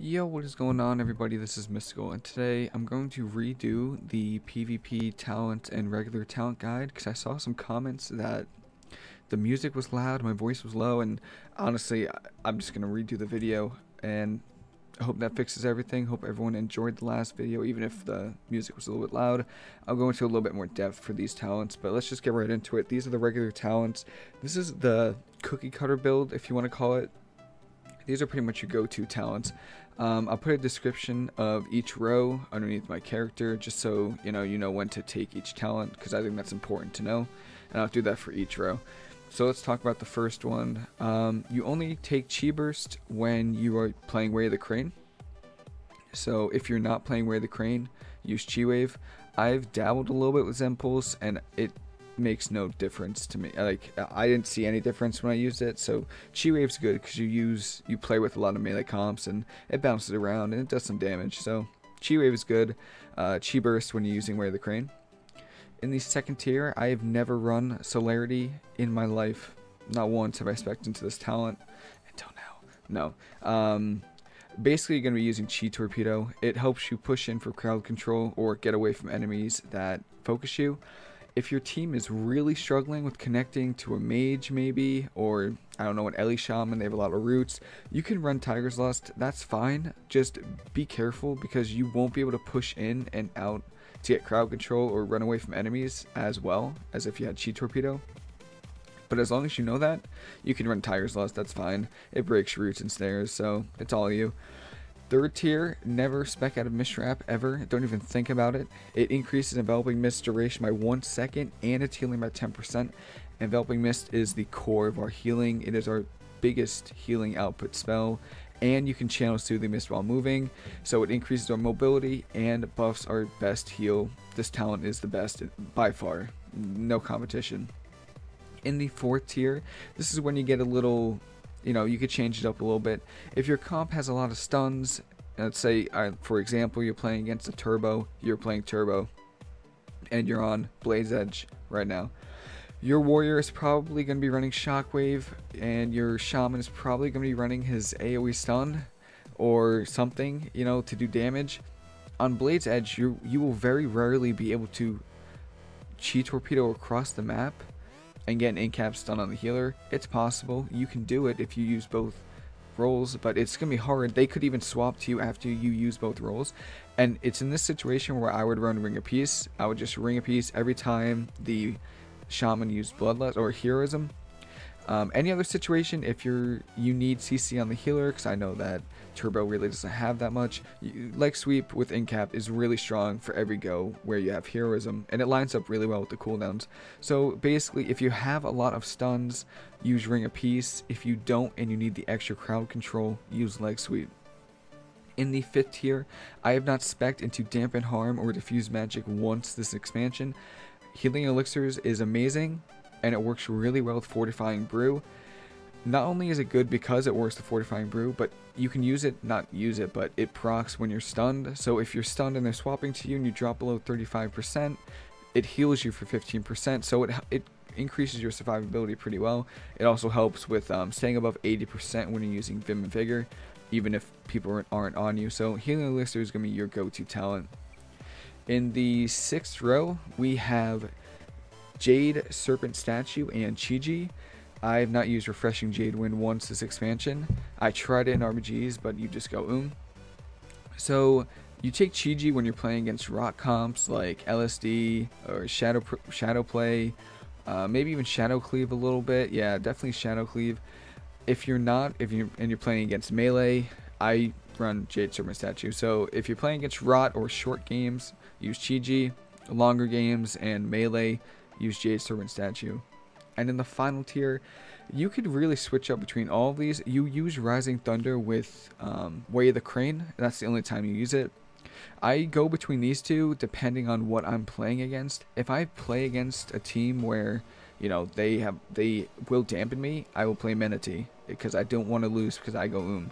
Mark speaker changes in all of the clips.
Speaker 1: Yo, what is going on, everybody? This is Mysticall, and today I'm going to redo the PvP talent and regular talent guide because I saw some comments that the music was loud, my voice was low, and honestly, I'm just going to redo the video, and I hope that fixes everything. Hope everyone enjoyed the last video, even if the music was a little bit loud. I'll go into a little bit more depth for these talents, but let's just get right into it. These are the regular talents. This is the cookie cutter build, if you want to call it. These are pretty much your go-to talents. I'll put a description of each row underneath my character just so you know when to take each talent, because I think that's important to know, and I'll do that for each row. So let's talk about the first one. You only take Chi Burst when you are playing Way of the Crane. So if you're not playing Way of the Crane, use Chi Wave. I've dabbled a little bit with Zen Pulse and it makes no difference to me. Like, I didn't see any difference when I used it. So Chi Wave's good because you play with a lot of melee comps and it bounces around and it does some damage. So Chi Wave is good. Chi Burst when you're using Way of the Crane. In the second tier, I have never run Celerity in my life. Not once have I spec'd into this talent until now. No. Basically, you're going to be using Chi Torpedo. It helps you push in for crowd control or get away from enemies that focus you. If your team is really struggling with connecting to a mage maybe, or I don't know, an Ellie Shaman, they have a lot of roots, you can run Tiger's Lust, that's fine. Just be careful because you won't be able to push in and out to get crowd control or run away from enemies as well as if you had Chi Torpedo. But as long as you know that, you can run Tiger's Lust, that's fine. It breaks roots and snares, so it's all you. Third tier, never spec out of Mist Trap ever. Don't even think about it. It increases Enveloping Mist duration by 1 second and it's healing by 10%. Enveloping Mist is the core of our healing. It is our biggest healing output spell. And you can channel Soothing Mist while moving. So it increases our mobility and buffs our best heal. This talent is the best by far. No competition. In the fourth tier, this is when you get a little... you could change it up a little bit. If your comp has a lot of stuns, let's say, for example, you're playing against a Turbo, you're playing Turbo, and you're on Blade's Edge right now. Your Warrior is probably going to be running Shockwave, and your Shaman is probably going to be running his AoE stun, or something, to do damage. On Blade's Edge, you will very rarely be able to Chi Torpedo across the map and get an in-cap stun on the healer. It's possible. You can do it if you use both roles, but it's going to be hard. They could even swap to you after you use both roles. And it's in this situation where I would run Ring of Peace. I would just Ring of Peace every time the Shaman used Bloodlust or Heroism. Any other situation, if you need CC on the healer, because I know that Turbo really doesn't have that much, Leg Sweep with in-cap is really strong for every go where you have Heroism, and it lines up really well with the cooldowns. So basically, if you have a lot of stuns, use Ring of Peace. If you don't and you need the extra crowd control, use Leg Sweep. In the fifth tier, I have not spec'd into Dampen Harm or Diffuse Magic once this expansion. Healing Elixirs is amazing, and it works really well with Fortifying Brew. Not only is it good because it works with Fortifying Brew, but you can use it, not use it, but it procs when you're stunned. So if you're stunned and they're swapping to you and you drop below 35%, it heals you for 15%, so it increases your survivability pretty well. It also helps with staying above 80% when you're using Vim and Vigor, even if people aren't on you. So Healing Elixir is going to be your go-to talent. In the sixth row, we have Jade, Serpent Statue, and Chi-Ji. I have not used Refreshing Jade Wind once this expansion. I tried it in RBGs, but you just go So you take Chi-Ji when you're playing against rock comps like LSD or Shadow Play, maybe even Shadow Cleave a little bit. Yeah, definitely Shadow Cleave. If you're playing against melee, I run Jade, Serpent Statue. So if you're playing against rot or short games, use Chi-Ji. Longer games and melee, use Jade, Serpent Statue. And in the final tier, you could really switch up between all of these. You use Rising Thunder with Way of the Crane. That's the only time you use it. I go between these two depending on what I'm playing against. If I play against a team where they will dampen me, I will play Menati because I don't want to lose because I go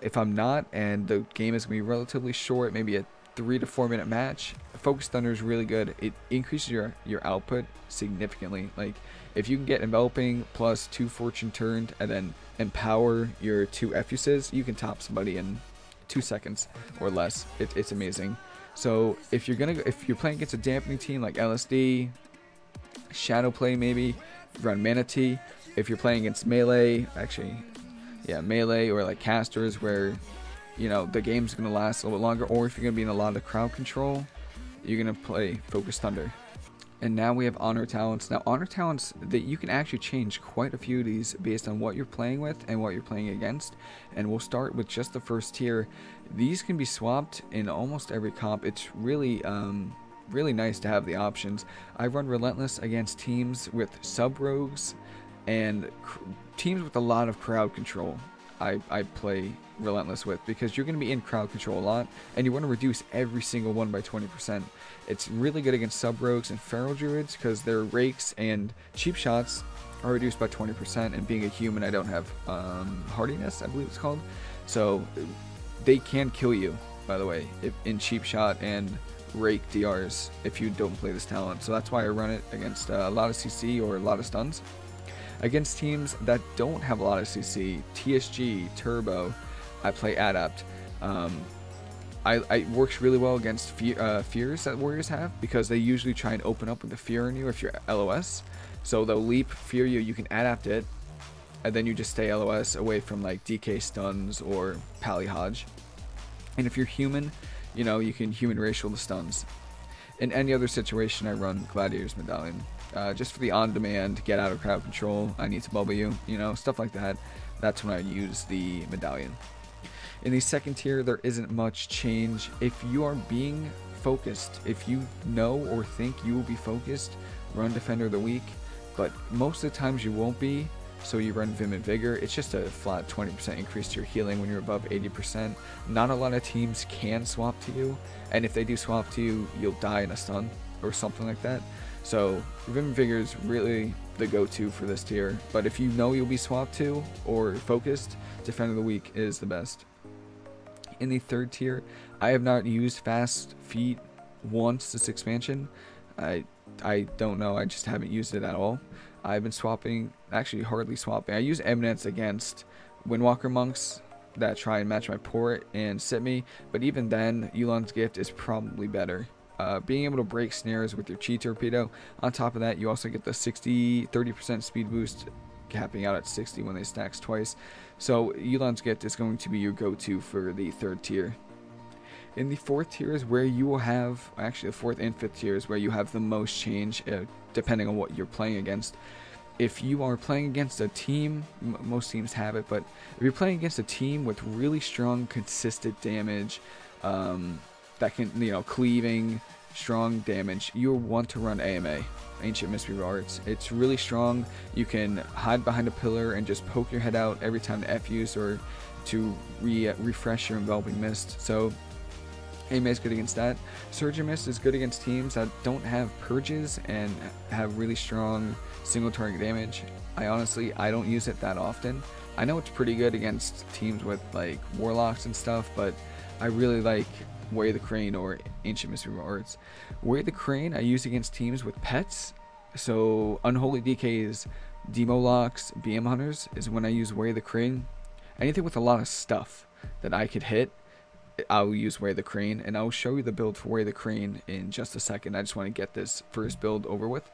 Speaker 1: If I'm not and the game is going to be relatively short, maybe a 3 to 4 minute match, Focus Thunder is really good. It increases your output significantly. Like, if you can get Enveloping plus 2 Fortune Turned and then Empower your 2 Effuses, you can top somebody in 2 seconds or less. It's amazing. So if you're playing against a dampening team like LSD, Shadowplay maybe, run Manatee. If you're playing against melee, actually, yeah, melee or like casters where, you know, the game's gonna last a little bit longer, or if you're gonna be in a lot of crowd control, you're gonna play Focus Thunder. And now we have honor talents. Now honor talents, that you can actually change quite a few of these based on what you're playing with and what you're playing against. And we'll start with just the first tier. These can be swapped in almost every comp. It's really really nice to have the options. I run Relentless against teams with sub rogues and teams with a lot of crowd control. I play Relentless with, because you're going to be in crowd control a lot and you want to reduce every single one by 20%. It's really good against sub rogues and feral druids because their rakes and cheap shots are reduced by 20%, and being a human, I don't have hardiness, I believe it's called, so they can kill you, by the way, in cheap shot and rake DRs if you don't play this talent. So that's why I run it against a lot of CC or a lot of stuns. Against teams that don't have a lot of CC, TSG, Turbo, I play Adapt. It works really well against fears that warriors have, because they usually try and open up with the fear on you if you're LOS. So they'll leap, fear you, you can Adapt it, and then you just stay LOS away from like DK stuns or Pally Hodge. And if you're human, you know, you can human racial the stuns. In any other situation, I run Gladiator's Medallion. Just for the on-demand, get out of crowd control, I need to bubble you, you know, stuff like that. That's when I use the Medallion. In the second tier, there isn't much change. If you are being focused, if you know or think you will be focused, run Defender of the Week. But most of the times you won't be, so you run Vim and Vigor. It's just a flat 20% increase to your healing when you're above 80%. Not a lot of teams can swap to you, and if they do swap to you, you'll die in a stun or something like that. So Vim and Vigor is really the go-to for this tier, but if you know you'll be swapped to or focused, Defender of the Week is the best. In the third tier, I have not used Fast Feet once this expansion. I don't know, I just haven't used it at all. I've been swapping, actually hardly swapping. I use Eminence against Windwalker monks that try and match my port and sit me, but even then, Yu'lon's Gift is probably better. Being able to break snares with your Chi Torpedo. On top of that, you also get the 30% speed boost, capping out at 60 when they stacks twice. So Yu'lon's Gift is going to be your go-to for the third tier. In the fourth tier is where you will have, actually the fourth and fifth tier is where you have the most change, depending on what you're playing against. If you are playing against a team, most teams have it, but if you're playing against a team with really strong, consistent damage, that can, you know, cleaving, strong damage, you'll want to run AMA, Ancient Mistweaver Arts. It's really strong. You can hide behind a pillar and just poke your head out every time the F-use or to refresh your Enveloping Mist. So AMA is good against that. Surge and Mist is good against teams that don't have purges and have really strong single target damage. I don't use it that often. I know it's pretty good against teams with like warlocks and stuff, but I really like Warrior the Crane or Ancient Mistweaver Arts. Warrior the Crane I use against teams with pets. So Unholy DKs, Demo Locks, BM Hunters is when I use Warrior the Crane. Anything with a lot of stuff that I could hit, I'll use Warrior the Crane, and I'll show you the build for Warrior the Crane in just a second. I just want to get this first build over with.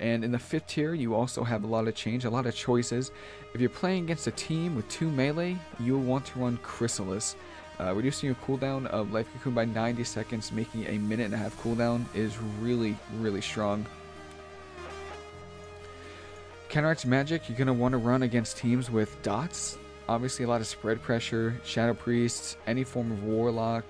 Speaker 1: And in the fifth tier, you also have a lot of change, a lot of choices. If you're playing against a team with 2 melee, you'll want to run Chrysalis. Reducing your cooldown of Life Cocoon by 90 seconds, making a 1.5 minute cooldown is really, really strong. Counteract Magic, you're going to want to run against teams with dots. Obviously a lot of spread pressure, Shadow Priests, any form of Warlock,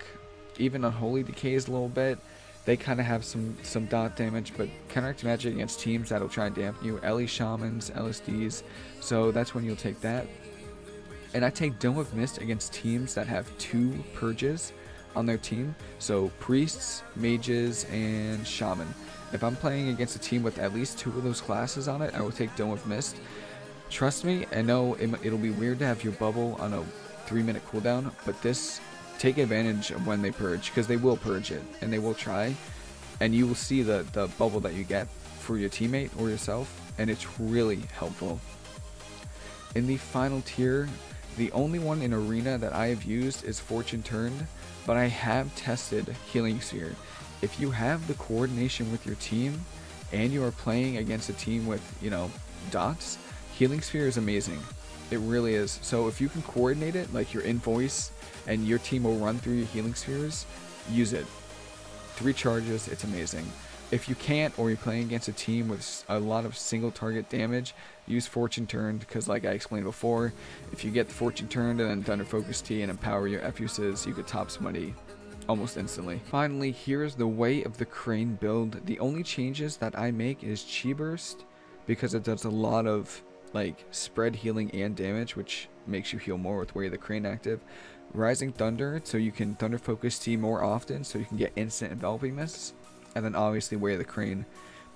Speaker 1: even Unholy Decays a little bit. They kind of have some dot damage, but Counteract Magic against teams that'll try and dampen you. LE Shamans, LSDs, so that's when you'll take that. And I take Dome of Mist against teams that have 2 purges on their team. So Priests, Mages, and Shaman. If I'm playing against a team with at least 2 of those classes on it, I will take Dome of Mist. Trust me, I know it'll be weird to have your bubble on a 3-minute cooldown, but take advantage of when they purge, because they will purge it, and they will try. And you will see the bubble that you get for your teammate or yourself, and it's really helpful. In the final tier, The only one in Arena that I have used is Fortune Turned, but I have tested Healing Sphere. If you have the coordination with your team, and you are playing against a team with, you know, dots, Healing Sphere is amazing. It really is. So if you can coordinate it, like you're in voice, and your team will run through your Healing Spheres, use it. 3 charges, it's amazing. If you can't, or you're playing against a team with a lot of single target damage, use Fortune Turned, because like I explained before, if you get the Fortune Turned and then Thunder Focus Tea and empower your F-uses, you could top somebody almost instantly. Finally, here's the Way of the Crane build. The only changes that I make is Chi Burst, because it does a lot of like spread healing and damage, which makes you heal more with Way of the Crane active. Rising Thunder, so you can Thunder Focus Tea more often, so you can get instant enveloping mists. And then obviously Way of the Crane.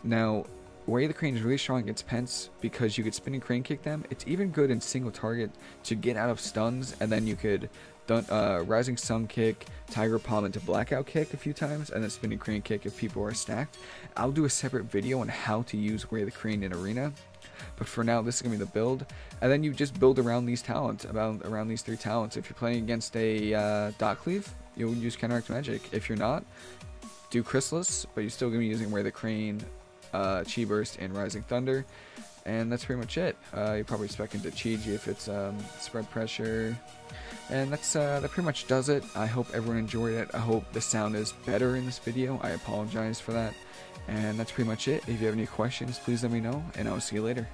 Speaker 1: Now, Way of the Crane is really strong against Pents because you could spin and crane kick them. It's even good in single target to get out of stuns, and then you could Rising Sun kick, Tiger Palm into Blackout kick a few times, and then spinning crane kick if people are stacked. I'll do a separate video on how to use Way of the Crane in Arena. But for now, this is going to be the build. And then you just build around these talents, around these 3 talents. If you're playing against a Dot Cleave, you'll use Counteract Magic. If you're not, do Chrysalis, but you're still going to be using Way of the Crane, Chi Burst, and Rising Thunder. And that's pretty much it. You probably spec into Chi-Ji if it's Spread Pressure. And that pretty much does it. I hope everyone enjoyed it. I hope the sound is better in this video. I apologize for that. And that's pretty much it. If you have any questions, please let me know, and I'll see you later.